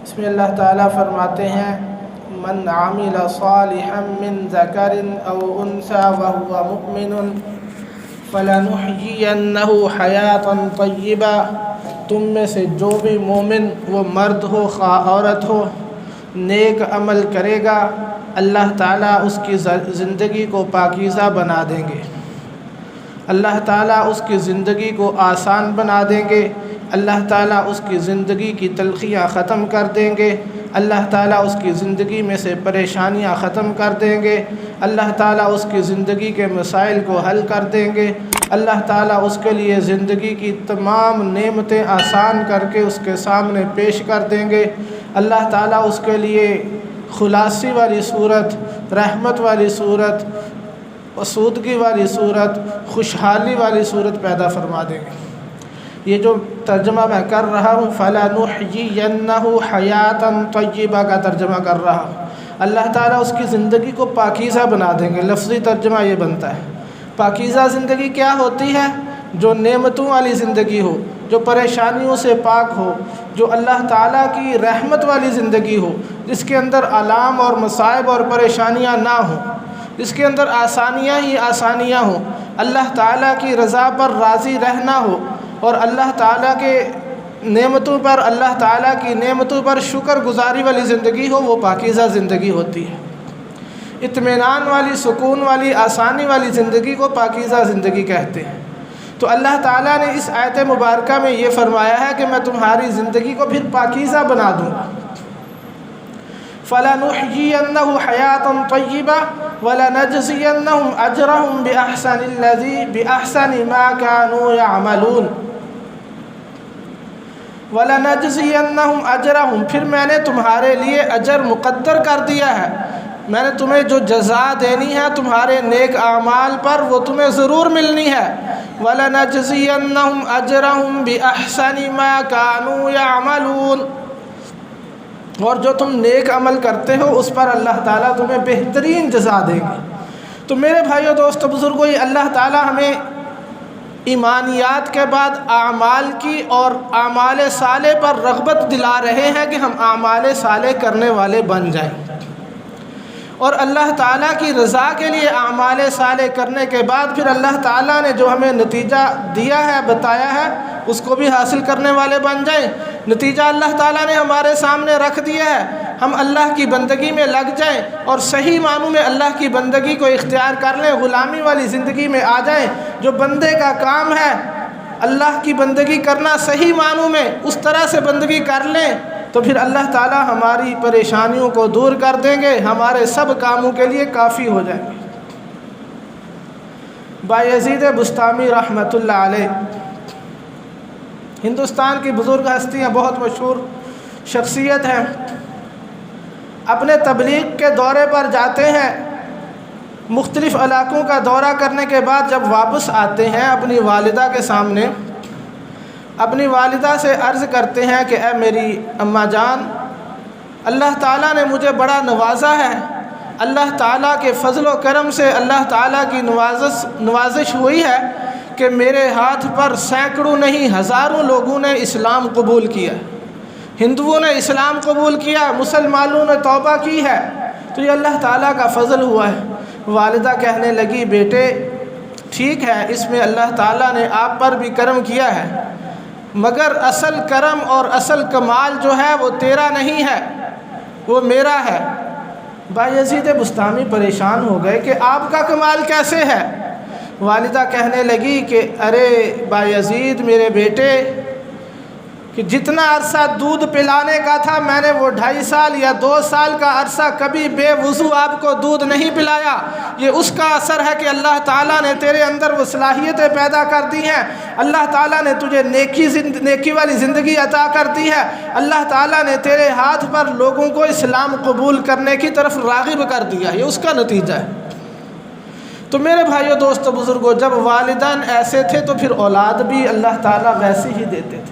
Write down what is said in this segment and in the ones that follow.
اس میں اللہ تعالیٰ فرماتے ہیں من عمل صالحا من ذکر او انثى وهو مؤمن فلنحيينه حیاتا طیبا، تم میں سے جو بھی مومن، وہ مرد ہو خواہ عورت ہو، نیک عمل کرے گا، اللہ تعالیٰ اس کی زندگی کو پاکیزہ بنا دیں گے، اللہ تعالیٰ اس کی زندگی کو آسان بنا دیں گے، اللہ تعالیٰ اس کی زندگی کی تلخیاں ختم کر دیں گے، اللہ تعالیٰ اس کی زندگی میں سے پریشانیاں ختم کر دیں گے، اللہ تعالیٰ اس کی زندگی کے مسائل کو حل کر دیں گے، اللہ تعالیٰ اس کے لیے زندگی کی تمام نعمتیں آسان کر کے اس کے سامنے پیش کر دیں گے، اللہ تعالیٰ اس کے لیے خلاصی والی صورت، رحمت والی صورت، آسودگی والی صورت، خوشحالی والی صورت پیدا فرما دیں گے۔ یہ جو ترجمہ میں کر رہا ہوں فَلَنُحْيِيَنَّهُ حَيَاةً طَيِّبَةً کا ترجمہ کر رہا ہوں، اللہ تعالیٰ اس کی زندگی کو پاکیزہ بنا دیں گے۔ لفظی ترجمہ یہ بنتا ہے، پاکیزہ زندگی کیا ہوتی ہے؟ جو نعمتوں والی زندگی ہو، جو پریشانیوں سے پاک ہو، جو اللہ تعالیٰ کی رحمت والی زندگی ہو، جس کے اندر آلام اور مصائب اور پریشانیاں نہ ہوں، جس کے اندر آسانیاں ہی آسانیاں ہوں، اللہ تعالیٰ کی رضا پر راضی رہنا ہو اور اللہ تعالیٰ کے نعمتوں پر، اللہ تعالیٰ کی نعمتوں پر شکر گزاری والی زندگی ہو، وہ پاکیزہ زندگی ہوتی ہے۔ اطمینان والی، سکون والی، آسانی والی زندگی کو پاکیزہ زندگی کہتے ہیں۔ تو اللہ تعالیٰ نے اس آیت مبارکہ میں یہ فرمایا ہے کہ میں تمہاری زندگی کو پھر پاکیزہ بنا دوں گا۔ فَلَنُحْيِيَنَّهُ حَيَاةً طَيِّبَةً وَلَنَجْزِيَنَّهُمْ أَجْرَهُمْ بِأَحْسَنِ مَا كَانُوا يَعْمَلُونَ۔ وَلَنَجْزِيَنَّهُمْ أَجْرَهُمْ، پھر میں نے تمہارے لیے اجر مقدر کر دیا ہے، میں نے تمہیں جو جزا دینی ہے تمہارے نیک اعمال پر وہ تمہیں ضرور ملنی ہے۔ وَلَنَجْزِيَنَّهُمْ أَجْرَهُمْ بِأَحْسَنِ مَا كَانُوا يَعْمَلُونَ، اور جو تم نیک عمل کرتے ہو اس پر اللہ تعالیٰ تمہیں بہترین جزا دیں گے۔ تو میرے بھائیو، دوستو، بزرگو، یہ اللہ تعالیٰ ہمیں ایمانیات کے بعد اعمال کی اور اعمال صالح پر رغبت دلا رہے ہیں کہ ہم اعمال صالح کرنے والے بن جائیں، اور اللہ تعالیٰ کی رضا کے لیے اعمال صالح کرنے کے بعد پھر اللہ تعالیٰ نے جو ہمیں نتیجہ دیا ہے، بتایا ہے، اس کو بھی حاصل کرنے والے بن جائیں۔ نتیجہ اللہ تعالیٰ نے ہمارے سامنے رکھ دیا ہے، ہم اللہ کی بندگی میں لگ جائیں اور صحیح معنوں میں اللہ کی بندگی کو اختیار کر لیں، غلامی والی زندگی میں آ جائیں۔ جو بندے کا کام ہے اللہ کی بندگی کرنا، صحیح معنوں میں اس طرح سے بندگی کر لیں تو پھر اللہ تعالیٰ ہماری پریشانیوں کو دور کر دیں گے، ہمارے سب کاموں کے لیے کافی ہو جائیں گے۔ بایزید بسطامی رحمۃ اللہ علیہ ہندوستان کی بزرگ ہستیاں، بہت مشہور شخصیت ہیں، اپنے تبلیغ کے دورے پر جاتے ہیں، مختلف علاقوں کا دورہ کرنے کے بعد جب واپس آتے ہیں اپنی والدہ کے سامنے، اپنی والدہ سے عرض کرتے ہیں کہ اے میری اماں جان، اللہ تعالیٰ نے مجھے بڑا نوازا ہے، اللہ تعالیٰ کے فضل و کرم سے اللہ تعالیٰ کی نوازش ہوئی ہے کہ میرے ہاتھ پر سینکڑوں نہیں ہزاروں لوگوں نے اسلام قبول کیا، ہندوؤں نے اسلام قبول کیا، مسلمانوں نے توبہ کی ہے، تو یہ اللہ تعالیٰ کا فضل ہوا ہے۔ والدہ کہنے لگی بیٹے ٹھیک ہے، اس میں اللہ تعالیٰ نے آپ پر بھی کرم کیا ہے، مگر اصل کرم اور اصل کمال جو ہے وہ تیرا نہیں ہے، وہ میرا ہے۔ بایزید بسطامی پریشان ہو گئے کہ آپ کا کمال کیسے ہے؟ والدہ کہنے لگی کہ ارے بایزید میرے بیٹے، کہ جتنا عرصہ دودھ پلانے کا تھا میں نے وہ 2.5 سال یا 2 سال کا عرصہ کبھی بے وضو آپ کو دودھ نہیں پلایا۔ یہ اس کا اثر ہے کہ اللہ تعالیٰ نے تیرے اندر وہ صلاحیتیں پیدا کر دی ہیں، اللہ تعالیٰ نے تجھے نیکی والی زندگی عطا کر دی ہے، اللہ تعالیٰ نے تیرے ہاتھ پر لوگوں کو اسلام قبول کرنے کی طرف راغب کر دیا، یہ اس کا نتیجہ ہے۔ تو میرے بھائیو، دوستو، بزرگوں، جب والدین ایسے تھے تو پھر اولاد بھی اللہ تعالیٰ ویسے ہی دیتے تھے،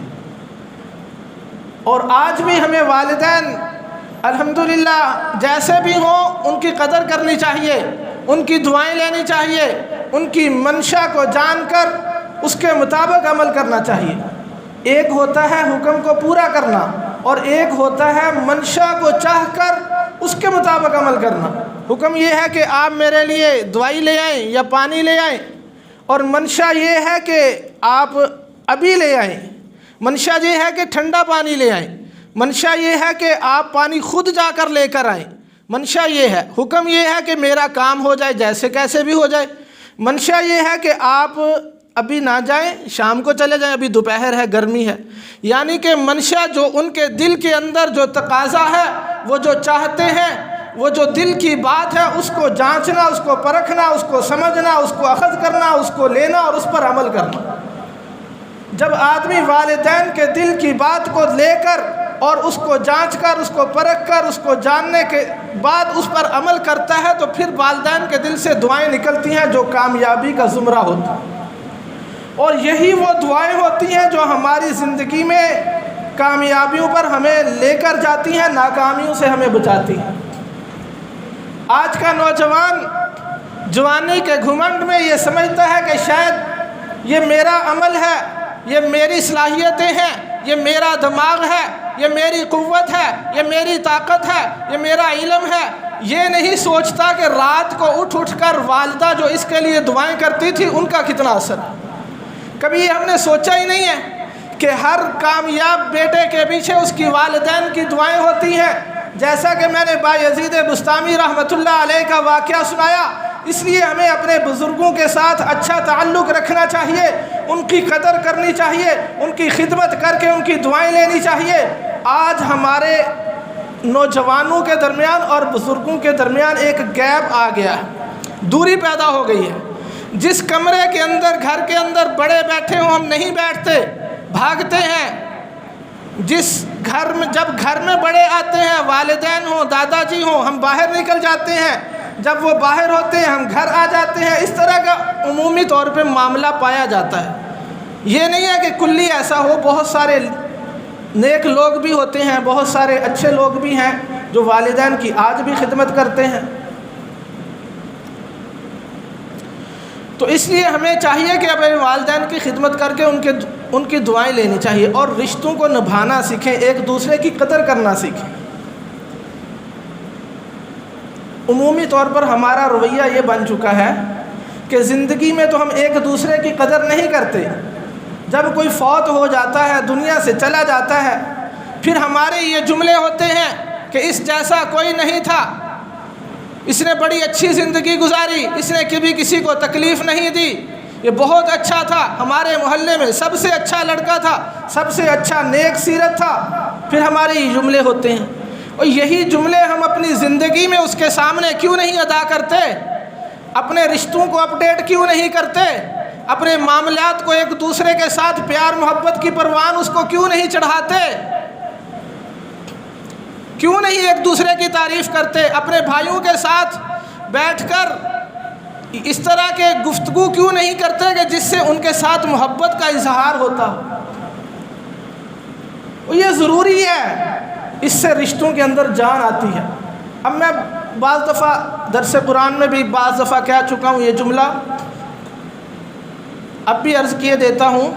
اور آج بھی ہمیں والدین الحمدللہ جیسے بھی ہوں ان کی قدر کرنی چاہیے، ان کی دعائیں لینی چاہیے، ان کی منشا کو جان کر اس کے مطابق عمل کرنا چاہیے۔ ایک ہوتا ہے حکم کو پورا کرنا، اور ایک ہوتا ہے منشا کو چاہ کر اس کے مطابق عمل کرنا۔ حکم یہ ہے کہ آپ میرے لیے دوائی لے آئیں یا پانی لے آئیں، اور منشا یہ ہے کہ آپ ابھی لے آئیں، منشا یہ ہے کہ ٹھنڈا پانی لے آئیں، منشا یہ ہے کہ آپ پانی خود جا کر لے کر آئیں، منشا یہ ہے۔ حکم یہ ہے کہ میرا کام ہو جائے جیسے کیسے بھی ہو جائے۔ منشا یہ ہے کہ آپ ابھی نہ جائیں، شام کو چلے جائیں، ابھی دوپہر ہے، گرمی ہے۔ یعنی کہ منشا جو ان کے دل کے اندر جو تقاضا ہے، وہ جو چاہتے ہیں، وہ جو دل کی بات ہے، اس کو جانچنا، اس کو پرکھنا، اس کو سمجھنا، اس کو اخذ کرنا، اس کو لینا اور اس پر عمل کرنا۔ جب آدمی والدین کے دل کی بات کو لے کر اور اس کو جانچ کر، اس کو پرکھ کر، اس کو جاننے کے بعد اس پر عمل کرتا ہے، تو پھر والدین کے دل سے دعائیں نکلتی ہیں جو کامیابی کا زمرہ ہوتا ہے، اور یہی وہ دعائیں ہوتی ہیں جو ہماری زندگی میں کامیابیوں پر ہمیں لے کر جاتی ہیں، ناکامیوں سے ہمیں بچاتی ہیں۔ آج کا نوجوان جوانی کے گھمنڈ میں یہ سمجھتا ہے کہ شاید یہ میرا عمل ہے، یہ میری صلاحیتیں ہیں، یہ میرا دماغ ہے، یہ میری قوت ہے، یہ میری طاقت ہے، یہ میرا علم ہے۔ یہ نہیں سوچتا کہ رات کو اٹھ کر والدہ جو اس کے لیے دعائیں کرتی تھی ان کا کتنا اثر ہے۔ کبھی ہم نے سوچا ہی نہیں ہے کہ ہر کامیاب بیٹے کے پیچھے اس کی والدین کی دعائیں ہوتی ہیں۔ جیسا کہ میں نے بایزید بستامی رحمۃ اللہ علیہ کا واقعہ سنایا، اس لیے ہمیں اپنے بزرگوں کے ساتھ اچھا تعلق رکھنا چاہیے، ان کی قدر کرنی چاہیے، ان کی خدمت کر کے ان کی دعائیں لینی چاہیے۔ آج ہمارے نوجوانوں کے درمیان اور بزرگوں کے درمیان ایک گیپ آ گیا ہے، دوری پیدا ہو گئی ہے۔ جس کمرے کے اندر، گھر کے اندر بڑے بیٹھے ہوں، ہم نہیں بیٹھتے، بھاگتے ہیں۔ جس گھر میں، جب گھر میں بڑے آتے ہیں، والدین ہوں، دادا جی ہوں، ہم باہر نکل جاتے ہیں، جب وہ باہر ہوتے ہیں ہم گھر آ جاتے ہیں۔ اس طرح کا عمومی طور پہ معاملہ پایا جاتا ہے۔ یہ نہیں ہے کہ کلی ایسا ہو، بہت سارے نیک لوگ بھی ہوتے ہیں، بہت سارے اچھے لوگ بھی ہیں جو والدین کی آج بھی خدمت کرتے ہیں۔ تو اس لیے ہمیں چاہیے کہ اپنے والدین کی خدمت کر کے ان کی دعائیں لینی چاہیے، اور رشتوں کو نبھانا سیکھیں، ایک دوسرے کی قدر کرنا سیکھیں۔ عمومی طور پر ہمارا رویہ یہ بن چکا ہے کہ زندگی میں تو ہم ایک دوسرے کی قدر نہیں کرتے۔ جب کوئی فوت ہو جاتا ہے، دنیا سے چلا جاتا ہے، پھر ہمارے یہ جملے ہوتے ہیں کہ اس جیسا کوئی نہیں تھا، اس نے بڑی اچھی زندگی گزاری، اس نے کبھی کسی کو تکلیف نہیں دی، یہ بہت اچھا تھا، ہمارے محلے میں سب سے اچھا لڑکا تھا، سب سے اچھا نیک سیرت تھا۔ پھر ہمارے یہ جملے ہوتے ہیں، اور یہی جملے ہم اپنی زندگی میں اس کے سامنے کیوں نہیں ادا کرتے؟ اپنے رشتوں کو اپڈیٹ کیوں نہیں کرتے؟ اپنے معاملات کو ایک دوسرے کے ساتھ پیار محبت کی پروان اس کو کیوں نہیں چڑھاتے؟ کیوں نہیں ایک دوسرے کی تعریف کرتے؟ اپنے بھائیوں کے ساتھ بیٹھ کر اس طرح کے گفتگو کیوں نہیں کرتے کہ جس سے ان کے ساتھ محبت کا اظہار ہوتا؟ یہ ضروری ہے، اس سے رشتوں کے اندر جان آتی ہے۔ اب میں بعض دفعہ درس قرآن میں بھی بعض دفعہ کہہ چکا ہوں یہ جملہ، اب بھی عرض کیے دیتا ہوں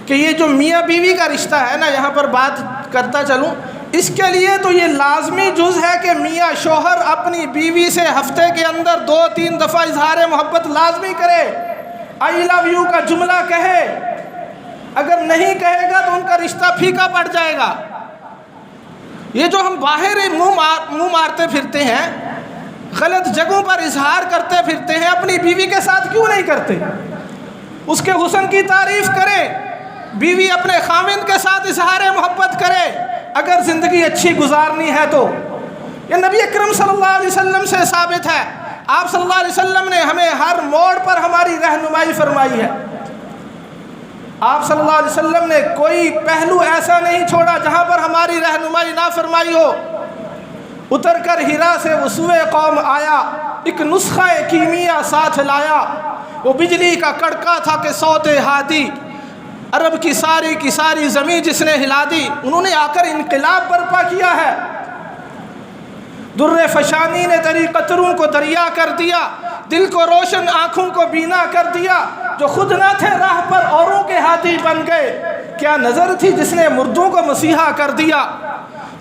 کہ یہ جو میاں بیوی کا رشتہ ہے نا، یہاں پر بات کرتا چلوں، اس کے لیے تو یہ لازمی جز ہے کہ میاں شوہر اپنی بیوی سے ہفتے کے اندر 2-3 دفعہ اظہار محبت لازمی کرے، آئی لو یو کا جملہ کہے۔ اگر نہیں کہے گا تو ان کا رشتہ پھیکا پڑ جائے گا۔ یہ جو ہم باہر منہ مارتے پھرتے ہیں، غلط جگہوں پر اظہار کرتے پھرتے ہیں، اپنی بیوی کے ساتھ کیوں نہیں کرتے؟ اس کے حسن کی تعریف کرے، بیوی اپنے خاوند کے ساتھ اظہار محبت کرے اگر زندگی اچھی گزارنی ہے تو۔ یہ نبی اکرم صلی اللہ علیہ وسلم سے ثابت ہے، آپ صلی اللہ علیہ وسلم نے ہمیں ہر موڑ پر ہماری رہنمائی فرمائی ہے۔ آپ صلی اللہ علیہ وسلم نے کوئی پہلو ایسا نہیں چھوڑا جہاں پر ہماری رہنمائی نہ فرمائی ہو۔ اتر کر ہرا سے وسوئے قوم آیا، ایک نسخہ کیمیا ساتھ لایا، وہ بجلی کا کڑکا تھا کہ صوت ہادی، عرب کی ساری زمین جس نے ہلا دی۔ انہوں نے آ کر انقلاب برپا کیا ہے۔ در فشانی نے تری قطروں کو دریا کر دیا، دل کو روشن آنکھوں کو بینا کر دیا، جو خود نہ تھے راہ پر اوروں کے ہادی بن گئے۔ کیا نظر تھی جس نے مردوں کو مسیحا کر دیا۔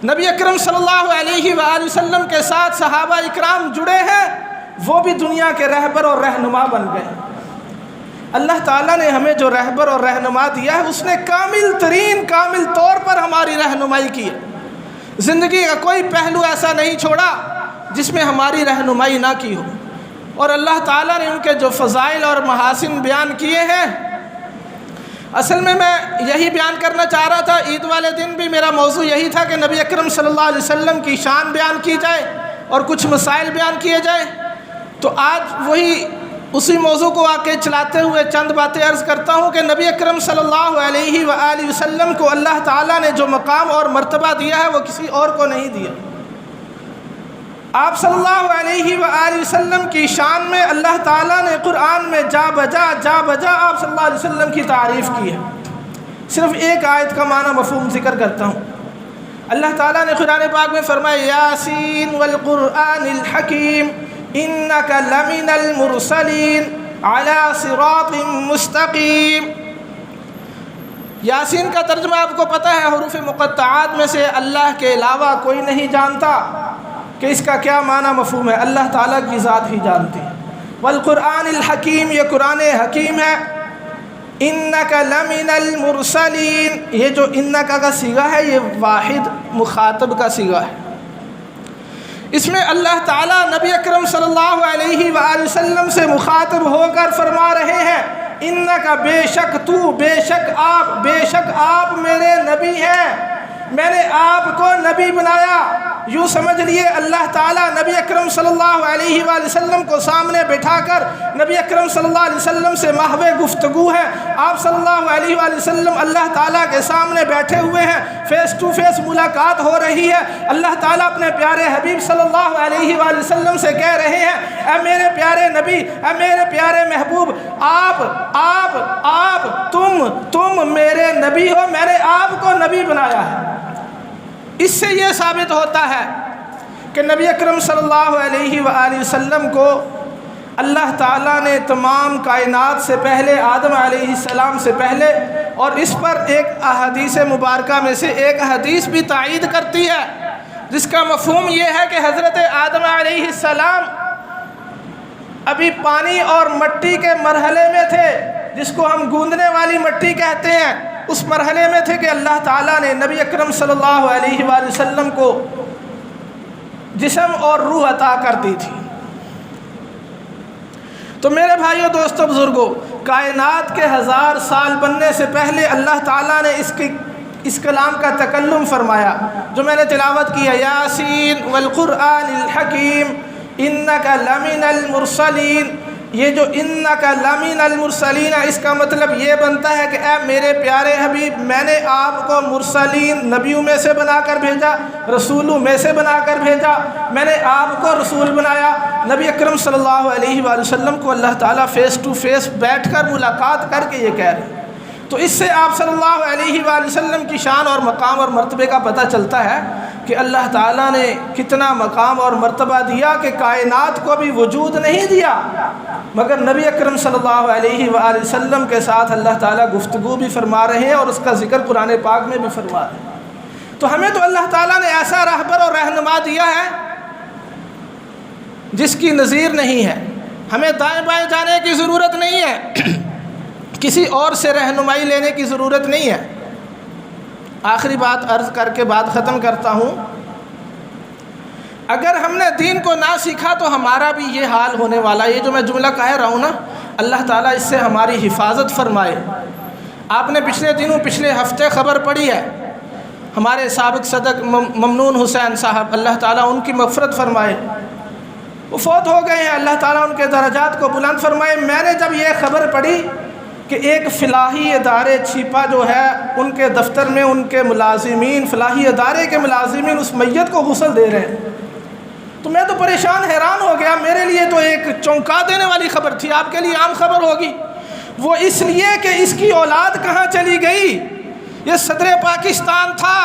نبی اکرم صلی اللہ علیہ وآلہ وسلم کے ساتھ صحابہ اکرام جڑے ہیں، وہ بھی دنیا کے رہبر اور رہنما بن گئے۔ اللہ تعالیٰ نے ہمیں جو رہبر اور رہنما دیا ہے، اس نے کامل طور پر ہماری رہنمائی کی ہے۔ زندگی کا کوئی پہلو ایسا نہیں چھوڑا جس میں ہماری رہنمائی نہ کی ہو۔ اور اللہ تعالیٰ نے ان کے جو فضائل اور محاسن بیان کیے ہیں، اصل میں یہی بیان کرنا چاہ رہا تھا۔ عید والے دن بھی میرا موضوع یہی تھا کہ نبی اکرم صلی اللہ علیہ وسلم کی شان بیان کی جائے اور کچھ مسائل بیان کیے جائیں۔ تو آج اسی موضوع کو آ کے چلاتے ہوئے چند باتیں عرض کرتا ہوں کہ نبی اکرم صلی اللہ علیہ وآلہ وسلم کو اللہ تعالیٰ نے جو مقام اور مرتبہ دیا ہے وہ کسی اور کو نہیں دیا۔ آپ صلی اللہ علیہ وآلہ وسلم کی شان میں اللہ تعالیٰ نے قرآن میں جا بجا آپ صلی اللہ علیہ وسلم کی تعریف کی ہے۔ صرف ایک آیت کا معنی مفہوم ذکر کرتا ہوں۔ اللہ تعالیٰ نے قرآن پاک میں فرمایا یاسین والقرآن الحکیم انک لمن المرسلین علی صراط مستقیم۔ یاسین کا ترجمہ آپ کو پتہ ہے، حروف مقطعات میں سے اللہ کے علاوہ کوئی نہیں جانتا کہ اس کا کیا معنی مفہوم ہے، اللہ تعالیٰ کی ذات ہی جانتی ہے۔ والقرآن الحکیم، یہ قرآن حکیم ہے۔ انک لمن المرسلین، یہ جو انک کا صیغہ ہے یہ واحد مخاطب کا صیغہ ہے۔ اس میں اللہ تعالیٰ نبی اکرم صلی اللہ علیہ وآلہ وسلم سے مخاطب ہو کر فرما رہے ہیں انک بے شک آپ میرے نبی ہیں، میں نے آپ کو نبی بنایا۔ یوں سمجھ لیے اللہ تعالیٰ نبی اکرم صلی اللہ علیہ وآلہ وسلم کو سامنے بٹھا کر نبی اکرم صلی اللہ علیہ وسلم سے محو گفتگو ہے۔ آپ صلی اللہ علیہ وآلہ وسلم اللہ تعالیٰ کے سامنے بیٹھے ہوئے ہیں، فیس ٹو فیس ملاقات ہو رہی ہے۔ اللہ تعالیٰ اپنے پیارے حبیب صلی اللہ علیہ وآلہ وسلم سے کہہ رہے ہیں اے میرے پیارے نبی، اے میرے پیارے محبوب، تم میرے نبی ہو، میں نے آپ کو نبی بنایا ہے۔ اس سے یہ ثابت ہوتا ہے کہ نبی اکرم صلی اللہ علیہ وآلہ وسلم کو اللہ تعالیٰ نے تمام کائنات سے پہلے، آدم علیہ السلام سے پہلے، اور اس پر ایک احادیث مبارکہ میں سے ایک حدیث بھی تائید کرتی ہے، جس کا مفہوم یہ ہے کہ حضرت آدم علیہ السلام ابھی پانی اور مٹی کے مرحلے میں تھے، جس کو ہم گوندنے والی مٹی کہتے ہیں۔ اس مرحلے میں تھے کہ اللہ تعالیٰ نے نبی اکرم صلی اللہ علیہ وآلہ وسلم کو جسم اور روح عطا کر دی تھی۔ تو میرے بھائیوں، دوستوں، بزرگوں، کائنات کے 1000 سال بننے سے پہلے اللہ تعالیٰ نے اس کلام کا تکلم فرمایا جو میں نے تلاوت کیا، یاسین والقرآن الحکیم انک لمن المرسلین۔ یہ جو انک لمن المرسلین، اس کا مطلب یہ بنتا ہے کہ اے میرے پیارے حبیب، میں نے آپ کو مرسلین، نبیوں میں سے بنا کر بھیجا، رسولوں میں سے بنا کر بھیجا، میں نے آپ کو رسول بنایا۔ نبی اکرم صلی اللہ علیہ وآلہ وسلم کو اللہ تعالیٰ فیس ٹو فیس بیٹھ کر ملاقات کر کے یہ کہہ رہے ہیں۔ تو اس سے آپ صلی اللہ علیہ وآلہ وسلم کی شان اور مقام اور مرتبے کا پتہ چلتا ہے کہ اللہ تعالیٰ نے کتنا مقام اور مرتبہ دیا کہ کائنات کو بھی وجود نہیں دیا، مگر نبی اکرم صلی اللہ علیہ وآلہ وسلم کے ساتھ اللہ تعالیٰ گفتگو بھی فرما رہے ہیں اور اس کا ذکر قرآن پاک میں بھی فرما رہے ہیں۔ تو ہمیں تو اللہ تعالیٰ نے ایسا رہبر اور رہنما دیا ہے جس کی نظیر نہیں ہے۔ ہمیں دائیں بائیں جانے کی ضرورت نہیں ہے، کسی اور سے رہنمائی لینے کی ضرورت نہیں ہے۔ آخری بات عرض کر کے بات ختم کرتا ہوں، اگر ہم نے دین کو نہ سیکھا تو ہمارا بھی یہ حال ہونے والا۔ یہ جو میں جملہ کہہ رہا ہوں نا، اللہ تعالیٰ اس سے ہماری حفاظت فرمائے۔ آپ نے پچھلے ہفتے خبر پڑھی ہے، ہمارے سابق صدر ممنون حسین صاحب، اللہ تعالیٰ ان کی مغفرت فرمائے، وہ فوت ہو گئے ہیں، اللہ تعالیٰ ان کے درجات کو بلند فرمائے۔ میں نے جب یہ خبر پڑھی کہ ایک فلاحی ادارے چھیپا جو ہے، ان کے دفتر میں ان کے ملازمین، فلاحی ادارے کے ملازمین اس میت کو غسل دے رہے ہیں، تو میں تو پریشان حیران ہو گیا۔ میرے لیے تو ایک چونکا دینے والی خبر تھی، آپ کے لیے عام خبر ہوگی۔ وہ اس لیے کہ اس کی اولاد کہاں چلی گئی؟ یہ صدر پاکستان تھا،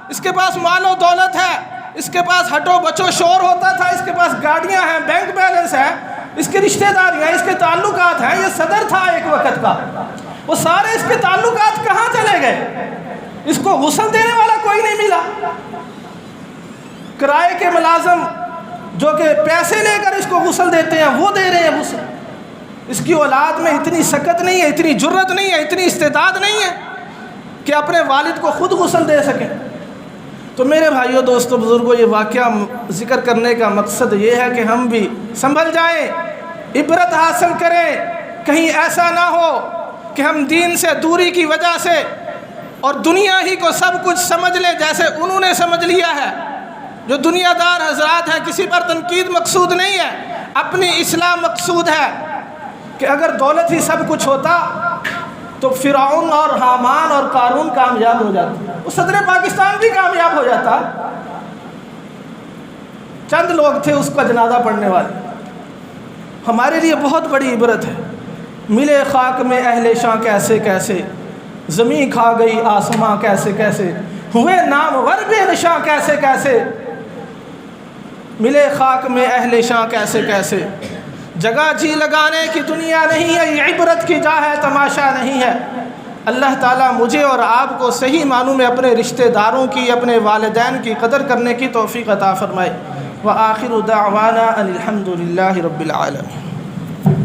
اس کے پاس مال و دولت ہے، اس کے پاس ہٹو بچو شور ہوتا تھا، اس کے پاس گاڑیاں ہیں، بینک بیلنس ہے، اس کے رشتہ داریاں، اس کے تعلقات ہیں، یہ صدر تھا ایک وقت کا۔ وہ سارے اس کے تعلقات کہاں چلے گئے؟ اس کو غسل دینے والا کوئی نہیں ملا۔ کرائے کے ملازم جو کہ پیسے لے کر اس کو غسل دیتے ہیں وہ دے رہے ہیں غسل۔ اس کی اولاد میں اتنی سکت نہیں ہے، اتنی جرت نہیں ہے، اتنی استعداد نہیں ہے کہ اپنے والد کو خود غسل دے سکیں۔ تو میرے بھائیوں، دوستوں، بزرگوں، یہ واقعہ ذکر کرنے کا مقصد یہ ہے کہ ہم بھی سنبھل جائیں، عبرت حاصل کریں، کہیں ایسا نہ ہو کہ ہم دین سے دوری کی وجہ سے اور دنیا ہی کو سب کچھ سمجھ لیں جیسے انہوں نے سمجھ لیا ہے۔ جو دنیا دار حضرات ہیں، کسی پر تنقید مقصود نہیں ہے، اپنی اصلاح مقصود ہے کہ اگر دولت ہی سب کچھ ہوتا تو فرعون اور حامان اور قارون کامیاب ہو جاتے، وہ صدر پاکستان بھی کامیاب ہو جاتا۔ چند لوگ تھے اس کا جنازہ پڑھنے والے۔ ہمارے لیے بہت بڑی عبرت ہے۔ ملے خاک میں اہل شاں کیسے کیسے، زمین کھا گئی آسماں کیسے کیسے، ہوئے نامور بے نشاں کیسے کیسے، ملے خاک میں اہل شاں کیسے کیسے۔ جگہ جی لگانے کی دنیا نہیں ہے، یہ عبرت کی جا ہے، تماشا نہیں ہے۔ اللہ تعالیٰ مجھے اور آپ کو صحیح معنوں میں اپنے رشتہ داروں کی، اپنے والدین کی قدر کرنے کی توفیق عطا فرمائے۔ وآخر دعوانا ان الحمد للہ رب العالمین۔